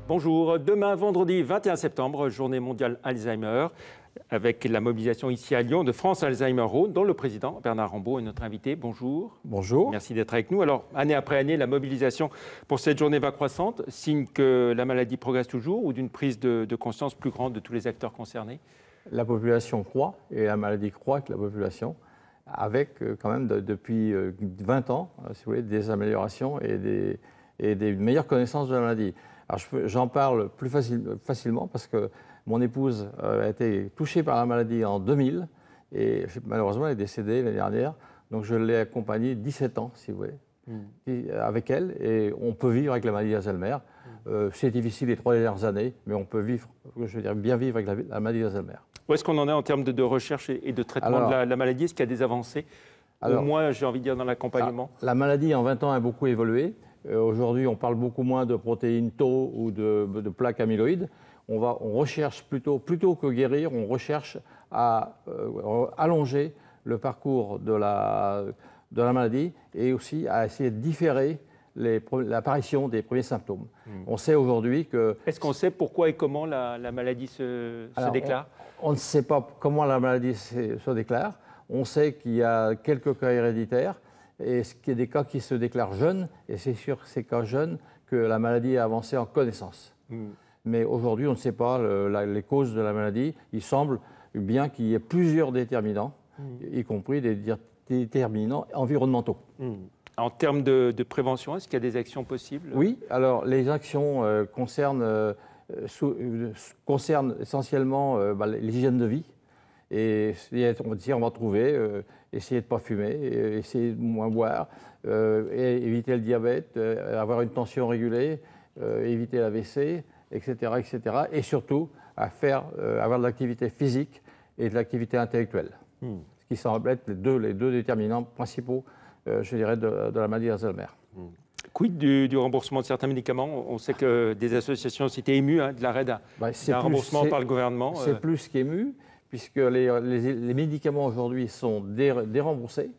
Bonjour, demain vendredi 21 septembre, journée mondiale Alzheimer, avec la mobilisation ici à Lyon de France Alzheimer Rhône, dont le président Bernard Rambaud est notre invité. Bonjour. Bonjour. Merci d'être avec nous. Alors, année après année, la mobilisation pour cette journée va croissante, signe que la maladie progresse toujours ou d'une prise de conscience plus grande de tous les acteurs concernés? La population croît et la maladie croît avec la population, avec quand même depuis 20 ans, si vous voulez, des améliorations et des meilleures connaissances de la maladie. Alors j'en parle plus facilement parce que mon épouse a été touchée par la maladie en 2000 et malheureusement elle est décédée l'année dernière. Donc je l'ai accompagnée 17 ans, si vous voulez, avec elle, et on peut vivre avec la maladie d'Alzheimer. C'est difficile les 3 dernières années, mais on peut vivre, je veux dire, bien vivre avec la maladie d'Alzheimer. Où est-ce qu'on en est en termes de recherche et de traitement de la maladie? Est-ce qu'il y a des avancées? Au moins, j'ai envie de dire, dans l'accompagnement. La maladie en 20 ans a beaucoup évolué. Aujourd'hui, on parle beaucoup moins de protéines tau ou de plaques amyloïdes. On recherche plutôt que guérir, on recherche à allonger le parcours de la maladie et aussi à essayer de différer l'apparition des premiers symptômes. On sait aujourd'hui que... Est-ce qu'on sait pourquoi et comment la maladie se déclare? On ne sait pas comment la maladie se déclare. On sait qu'il y a quelques cas héréditaires et qu'il y a des cas qui se déclarent jeunes, et c'est sur ces cas jeunes que la maladie a avancé en connaissance. Mais aujourd'hui, on ne sait pas les causes de la maladie. Il semble bien qu'il y ait plusieurs déterminants, y compris des déterminants environnementaux. En termes de prévention, est-ce qu'il y a des actions possibles? Oui, alors les actions concernent essentiellement l'hygiène de vie. Et on va trouver, essayer de ne pas fumer, essayer de moins boire, et éviter le diabète, avoir une tension régulée, éviter l'AVC, etc., etc. Et surtout, avoir de l'activité physique et de l'activité intellectuelle. Ce qui semble être les deux déterminants principaux, je dirais, de la maladie d'Alzheimer. Quid du remboursement de certains médicaments? On sait que des associations s'étaient émues de l'arrêt d'un remboursement par le gouvernement. C'est plus qu'ému, puisque les médicaments aujourd'hui sont déremboursés.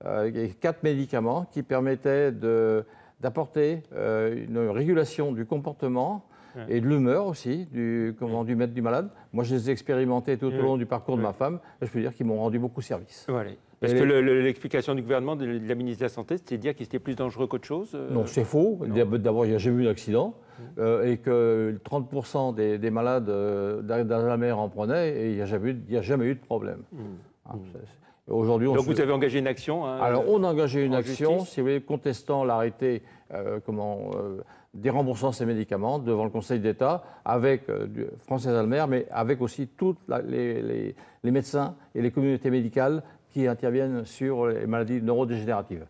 Il y a 4 médicaments qui permettaient d'apporter une régulation du comportement et de l'humeur aussi du malade. Moi, je les ai expérimentés tout au long du parcours de ma femme, et je peux dire qu'ils m'ont rendu beaucoup service. Voilà. Parce que l'explication du gouvernement, de la ministre de la Santé, c'était de dire qu'il était plus dangereux qu'autre chose? Non, c'est faux. D'abord, il n'y a jamais eu d'accident et que 30% des malades d'Alzheimer en prenaient et il n'y a jamais eu de problème. Aujourd'hui, donc vous avez engagé une action? Alors, on a engagé une action, justice, si vous voulez, contestant l'arrêté déremboursant ces médicaments devant le Conseil d'État avec France Alzheimer, mais avec aussi tous les médecins et les communautés médicales qui interviennent sur les maladies neurodégénératives.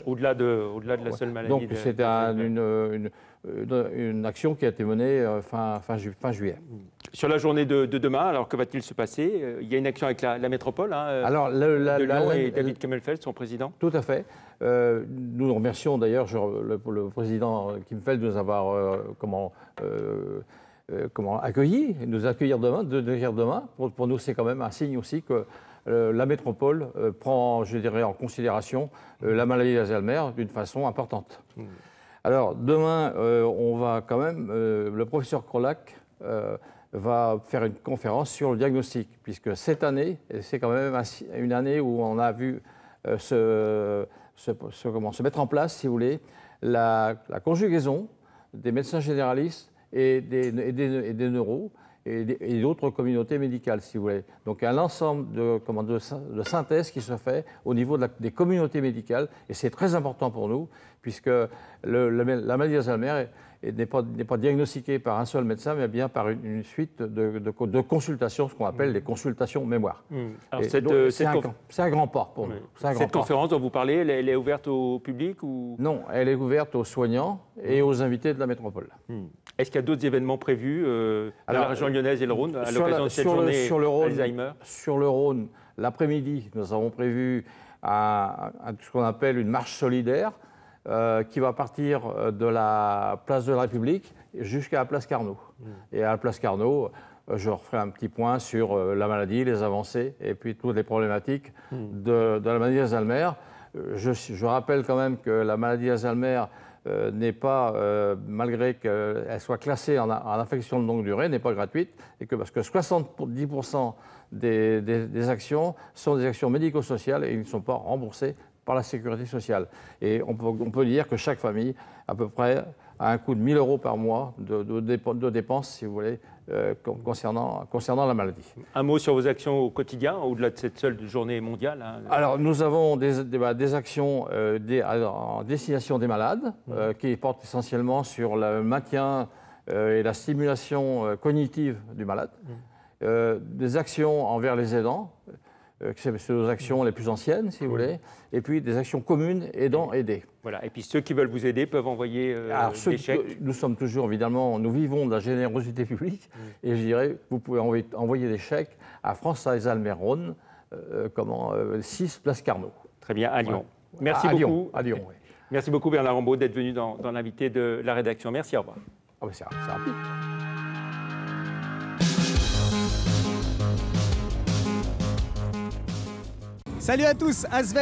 Au-delà de la seule maladie. Donc c'est une action qui a été menée fin juillet. Sur la journée de demain, alors que va-t-il se passer? Il y a une action avec la métropole de Lyon et David Kemmelfeld, son président. Tout à fait. Nous remercions d'ailleurs le président Kemmelfeld de nous avoir accueillis, de nous accueillir demain. Pour nous, c'est quand même un signe aussi que la métropole prend, je dirais, en considération la maladie d'Alzheimer d'une façon importante. Alors, demain, on va quand même, le professeur Krolak va faire une conférence sur le diagnostic, puisque cette année, c'est quand même une année où on a vu se mettre en place, si vous voulez, la conjugaison des médecins généralistes et des neuros, et d'autres communautés médicales, si vous voulez. Donc un ensemble de synthèse qui se fait au niveau des communautés médicales, et c'est très important pour nous, puisque la maladie d'Alzheimer n'est pas diagnostiquée par un seul médecin, mais bien par une suite de consultations, ce qu'on appelle les consultations mémoire. C'est un grand pas pour nous. Cette conférence dont vous parlez, elle est ouverte au public ou... Non, elle est ouverte aux soignants et aux invités de la métropole. Est-ce qu'il y a d'autres événements prévus dans la région lyonnaise et le Rhône à l'occasion de cette journée Alzheimer? Sur le Rhône, l'après-midi, nous avons prévu ce qu'on appelle une marche solidaire qui va partir de la place de la République jusqu'à la place Carnot. Et à la place Carnot, je referai un petit point sur la maladie, les avancées et puis toutes les problématiques de la maladie d'Alzheimer. Je rappelle quand même que la maladie d'Alzheimer n'est pas, malgré qu'elle soit classée en affection de longue durée, n'est pas gratuite, et parce que 70% des actions sont des actions médico-sociales et ils ne sont pas remboursés par la sécurité sociale. Et on peut dire que chaque famille, à peu près, a un coût de 1 000 € par mois de dépenses, si vous voulez, concernant la maladie. Un mot sur vos actions au quotidien, au-delà de cette seule journée mondiale. Alors, nous avons des actions en destination des malades, qui portent essentiellement sur le maintien et la stimulation cognitive du malade. Des actions envers les aidants, c'est nos actions les plus anciennes, si vous voulez, et puis des actions communes aidant-aider. Voilà, et puis ceux qui veulent vous aider peuvent envoyer des chèques. Nous sommes toujours, évidemment, nous vivons de la générosité publique, et je dirais, vous pouvez envoyer des chèques à France Alzheimer Rhône, 6 place Carnot. Très bien, à Lyon. Ouais. Merci beaucoup. Lyon, à Lyon, oui. Merci beaucoup Bernard Rambaud d'être venu dans l'invité de la rédaction. Merci, au revoir. Ah oui, c'est rapide. Salut à tous, Asvel